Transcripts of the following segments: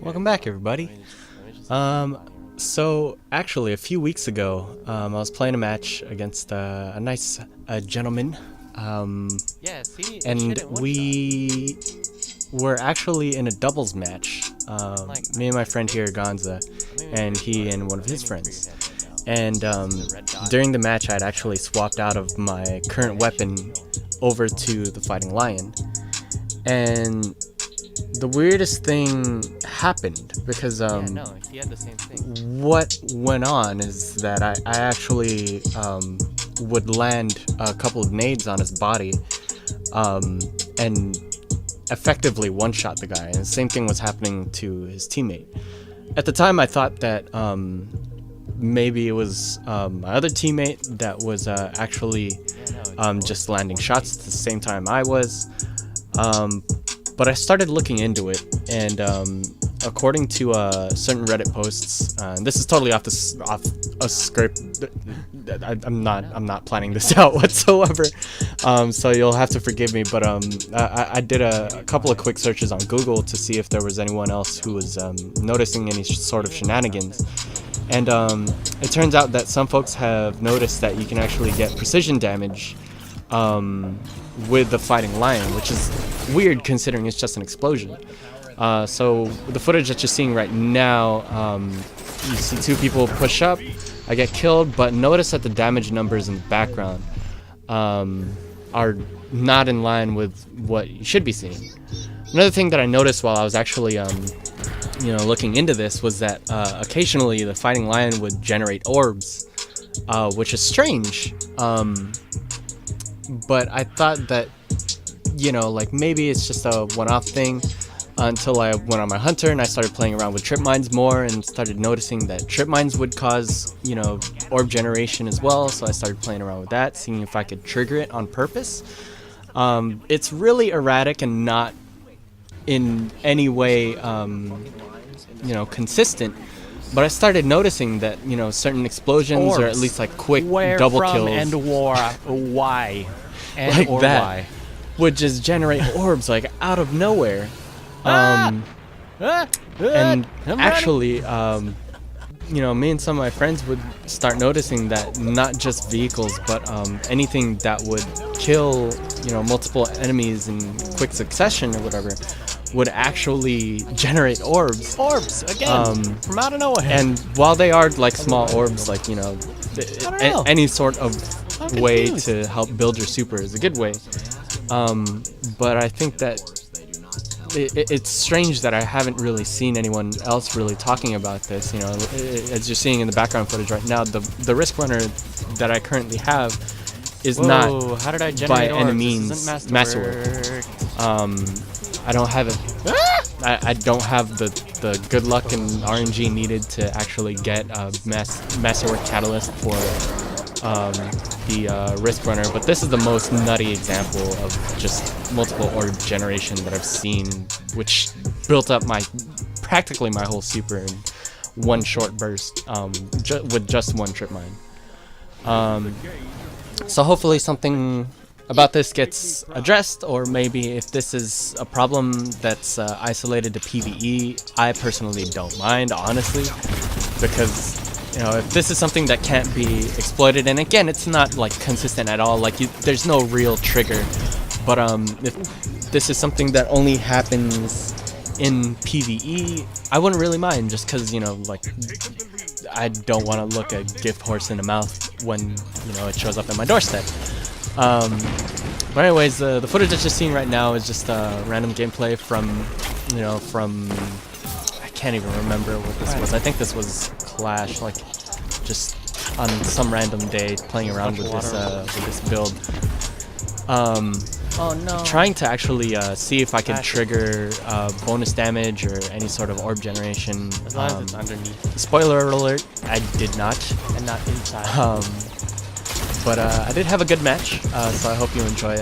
Welcome back, everybody. So actually, a few weeks ago, I was playing a match against a nice gentleman, and we were actually in a doubles match. Me and my friend here, Gonza, and he and one of his friends. And during the match, I'd actually swapped out of my current weapon over to the Fighting Lion, and the weirdest thing happened because what went on is that I actually would land a couple of nades on his body and effectively one-shot the guy, and the same thing was happening to his teammate. At the time I thought that maybe it was my other teammate that was actually just landing shots at the same time I was. But I started looking into it, and according to certain Reddit posts, and this is totally off a script. I'm not planning this out whatsoever, so you'll have to forgive me. But I did a couple of quick searches on Google to see if there was anyone else who was noticing any sort of shenanigans, and it turns out that some folks have noticed that you can actually get precision damage with the Fighting Lion, which is weird considering it's just an explosion. So the footage that you're seeing right now, you see two people push up, I get killed, but notice that the damage numbers in the background are not in line with what you should be seeing. Another thing that I noticed while I was actually looking into this was that occasionally the Fighting Lion would generate orbs, which is strange. But I thought that, like maybe it's just a one-off thing, until I went on my hunter and I started playing around with trip mines more and started noticing that trip mines would cause, orb generation as well. So I started playing around with that, seeing if I could trigger it on purpose. It's really erratic and not in any way, consistent. But I started noticing that, certain explosions, orbs, or at least like quick double kills, and why, and like or that, why, would just generate orbs like out of nowhere. And actually, me and some of my friends would start noticing that not just vehicles, but anything that would kill, multiple enemies in quick succession or whatever, would actually generate orbs. Orbs again, from out of nowhere. And while they are like small orbs, like any sort of way to help build your super is a good way. But I think that it's strange that I haven't really seen anyone else really talking about this. As you're seeing in the background footage right now, the Risk Runner that I currently have is not how did I by orbs? any means masterwork. I don't have it. I don't have the good luck and RNG needed to actually get a masterwork catalyst for the Risk Runner, but this is the most nutty example of just multiple orb generation that I've seen, which built up practically my whole super in one short burst, with just one trip mine. So hopefully something about this gets addressed, or maybe if this is a problem that's isolated to PvE, I personally don't mind, honestly, because if this is something that can't be exploited, and again, it's not like consistent at all, like there's no real trigger, but if this is something that only happens in PvE, I wouldn't really mind, just because like I don't want to look a gift horse in the mouth when it shows up at my doorstep. But anyways, the footage that you're seeing right now is just random gameplay from I can't even remember what this was. I think this was Clash, like just on some random day playing around with this build. Oh no! Trying to actually see if I could trigger bonus damage or any sort of orb generation. As long as it's underneath. Spoiler alert: I did not, and not inside. But I did have a good match, so I hope you enjoy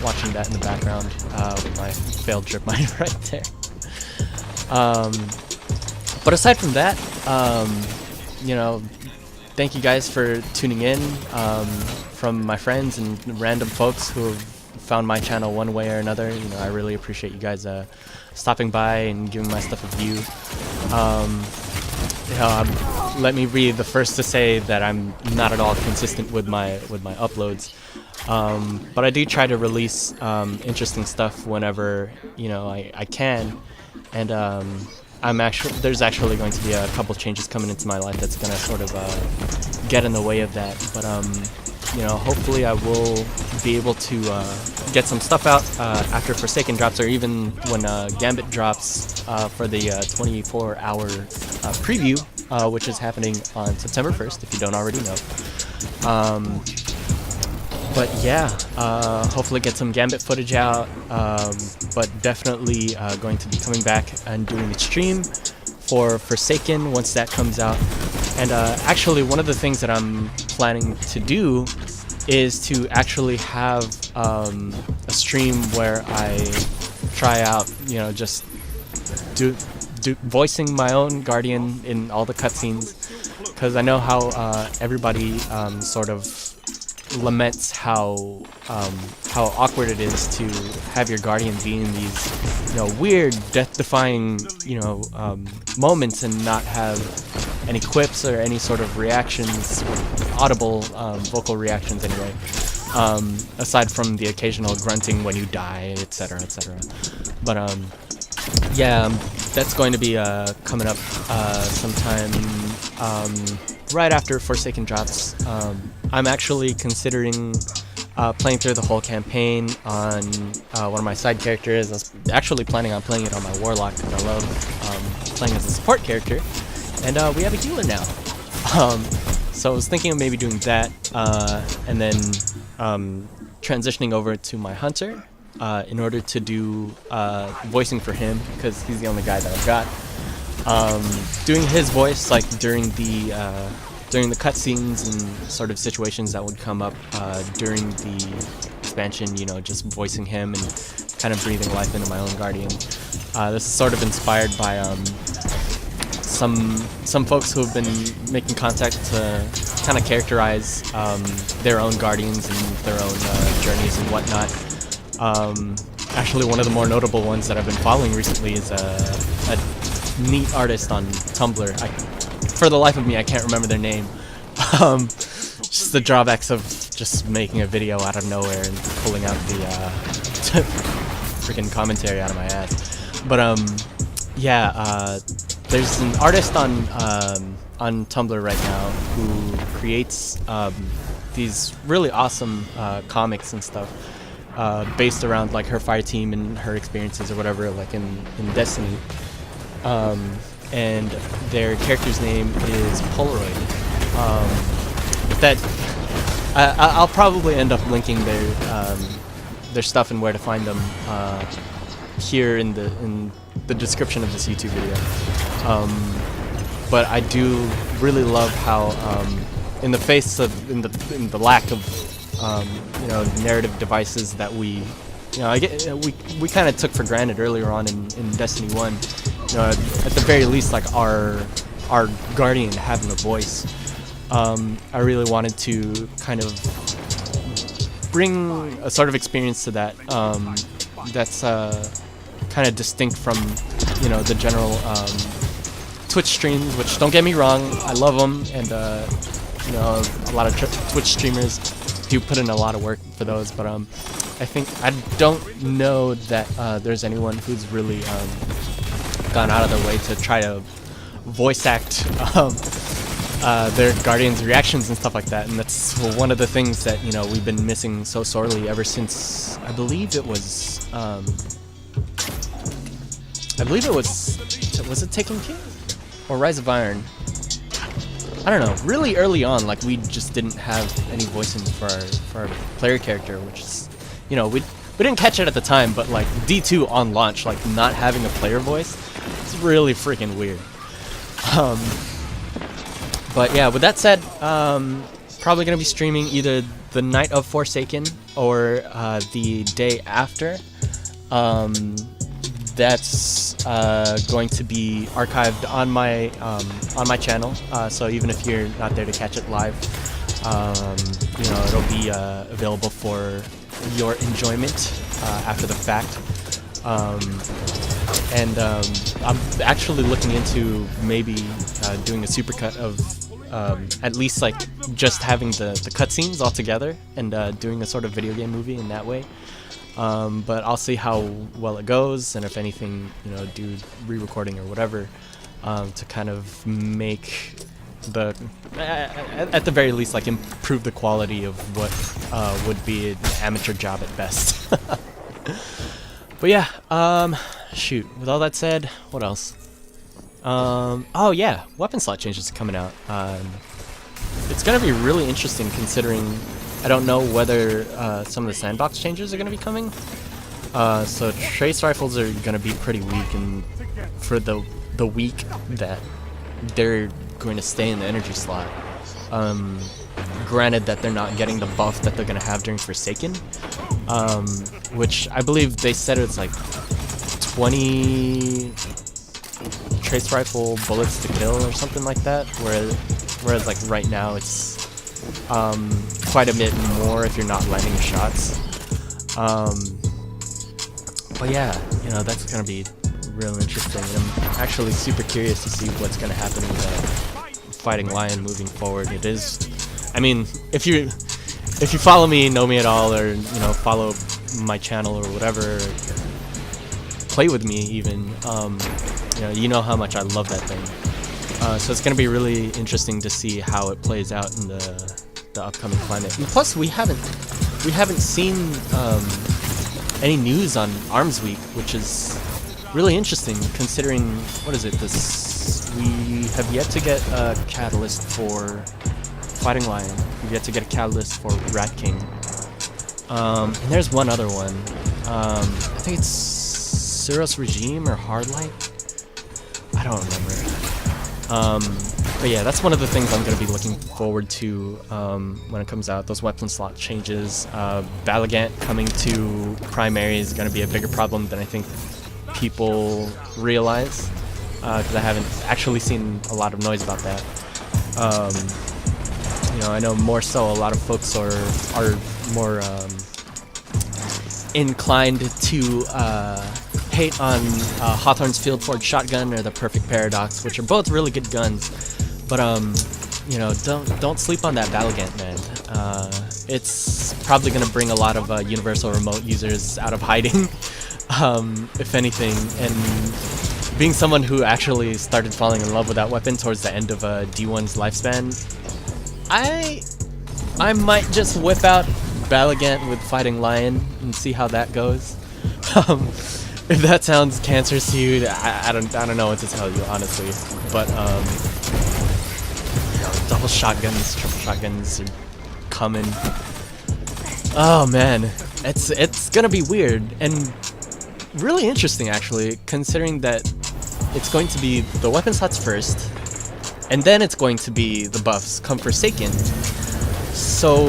watching that in the background with my failed trip mine right there. But aside from that, thank you guys for tuning in. From my friends and random folks who have found my channel one way or another, I really appreciate you guys stopping by and giving my stuff a view. Let me be the first to say that I'm not at all consistent with my uploads, but I do try to release interesting stuff whenever I can, and there's actually going to be a couple changes coming into my life that's gonna sort of get in the way of that, but hopefully I will be able to get some stuff out after Forsaken drops, or even when Gambit drops for the 24-hour preview, which is happening on September 1st, if you don't already know. But yeah, hopefully get some Gambit footage out, but definitely going to be coming back and doing a stream for Forsaken once that comes out. And actually, one of the things that I'm planning to do is to actually have a stream where I try out, just voicing my own Guardian in all the cutscenes, because I know how everybody sort of laments how awkward it is to have your Guardian be in these weird death-defying moments and not have any quips or any sort of reactions, audible vocal reactions anyway, aside from the occasional grunting when you die, etc., etc. But yeah, that's going to be coming up sometime right after Forsaken drops. I'm actually considering playing through the whole campaign on one of my side characters. I was actually planning on playing it on my Warlock because I love playing as a support character, and we have a healer now. So I was thinking of maybe doing that, and then transitioning over to my Hunter in order to do voicing for him, because he's the only guy that I've got. Doing his voice like during the cutscenes and sort of situations that would come up during the expansion, just voicing him and kind of breathing life into my own Guardian. This is sort of inspired by some folks who have been making contact to kind of characterize their own Guardians and their own journeys and whatnot. Actually, one of the more notable ones that I've been following recently is a neat artist on Tumblr. For the life of me, I can't remember their name. Just the drawbacks of just making a video out of nowhere and pulling out the freaking commentary out of my ass. But yeah, there's an artist on Tumblr right now who creates these really awesome comics and stuff based around like her fire team and her experiences or whatever, like in Destiny. And their character's name is Polaroid. I'll probably end up linking their stuff and where to find them here in the description of this YouTube video. But I do really love how in the face of in the lack of narrative devices that we kind of took for granted earlier on in Destiny 1. At the very least, like our Guardian having a voice. I really wanted to kind of bring a sort of experience to that that's kind of distinct from the general Twitch streams, which, don't get me wrong, I love them, and a lot of Twitch streamers do put in a lot of work for those, but I don't know that there's anyone who's really gone out of their way to try to voice act their Guardians' reactions and stuff like that, and that's one of the things that we've been missing so sorely ever since I believe it was was it Taken King or Rise of Iron? I don't know. Really early on, like, we just didn't have any voicing for our player character, which is we didn't catch it at the time, but like D2 on launch, like not having a player voice, it's really freaking weird. But yeah, with that said, probably gonna be streaming either the night of Forsaken or the day after. That's going to be archived on my channel. So even if you're not there to catch it live, it'll be available for your enjoyment after the fact. and I'm actually looking into maybe doing a supercut of at least like just having the cutscenes all together and doing a sort of video game movie in that way. But I'll see how well it goes, and if anything, you know, do re-recording or whatever to kind of make the at the very least like improve the quality of what would be an amateur job at best. But yeah, shoot, with all that said, what else? Oh yeah, weapon slot changes are coming out. It's gonna be really interesting considering I don't know whether some of the sandbox changes are gonna be coming. So trace rifles are gonna be pretty weak, and for the week that they're going to stay in the energy slot. Granted that they're not getting the buff that they're going to have during Forsaken, which I believe they said it's like 20 trace rifle bullets to kill or something like that, whereas like right now it's quite a bit more if you're not landing shots. But yeah, you know, that's going to be real interesting. I'm actually super curious to see what's going to happen with Fighting Lion moving forward. It is, I mean, if you follow me, know me at all, or you know, follow my channel or whatever, play with me even, you know how much I love that thing. So it's going to be really interesting to see how it plays out in the upcoming climate. And plus, we haven't seen any news on Arms Week, which is really interesting considering, what is it, we have yet to get a catalyst for Fighting Lion, we've yet to get a catalyst for Rat King, and there's one other one, I think it's Suros Regime or Hardlight, I don't remember, but yeah, that's one of the things I'm going to be looking forward to when it comes out, those weapon slot changes. Balagant coming to primary is going to be a bigger problem than I think people realize, because I haven't actually seen a lot of noise about that. You know, I know more so a lot of folks are more inclined to hate on Hawthorne's Field Forge shotgun or the Perfect Paradox, which are both really good guns. But you know, don't sleep on that Balagant, man. It's probably gonna bring a lot of universal remote users out of hiding. If anything, and being someone who actually started falling in love with that weapon towards the end of D1's lifespan, I might just whip out Balagant with Fighting Lion and see how that goes. If that sounds cancerous to you, I don't know what to tell you, honestly. But you know, double shotguns, triple shotguns are coming. Oh man, it's gonna be weird and really interesting, actually, considering that it's going to be the weapon slots first, and then it's going to be the buffs come Forsaken. So,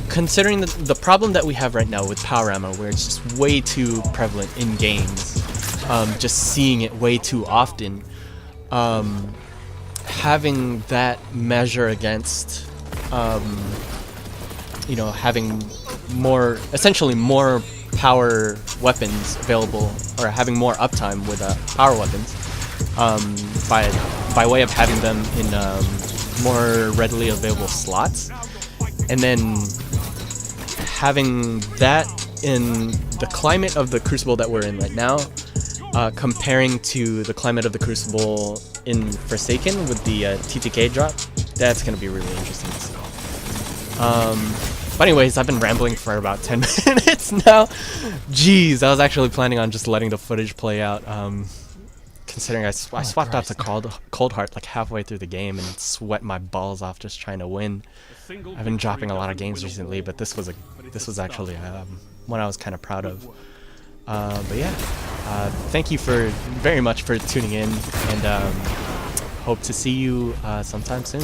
considering the problem that we have right now with power ammo, where it's just way too prevalent in games, just seeing it way too often, having that measure against, you know, having essentially more power weapons available, or having more uptime with power weapons, by way of having them in more readily available slots, and then having that in the climate of the Crucible that we're in right now, comparing to the climate of the Crucible in Forsaken with the TTK drop, that's going to be really interesting to see. But anyways, I've been rambling for about 10 minutes now. Jeez, I was actually planning on just letting the footage play out, considering I swapped out to Cold Heart like halfway through the game and sweat my balls off just trying to win. I've been dropping a lot of games recently, but this was actually one I was kind of proud of. But yeah, thank you very much for tuning in, and hope to see you sometime soon.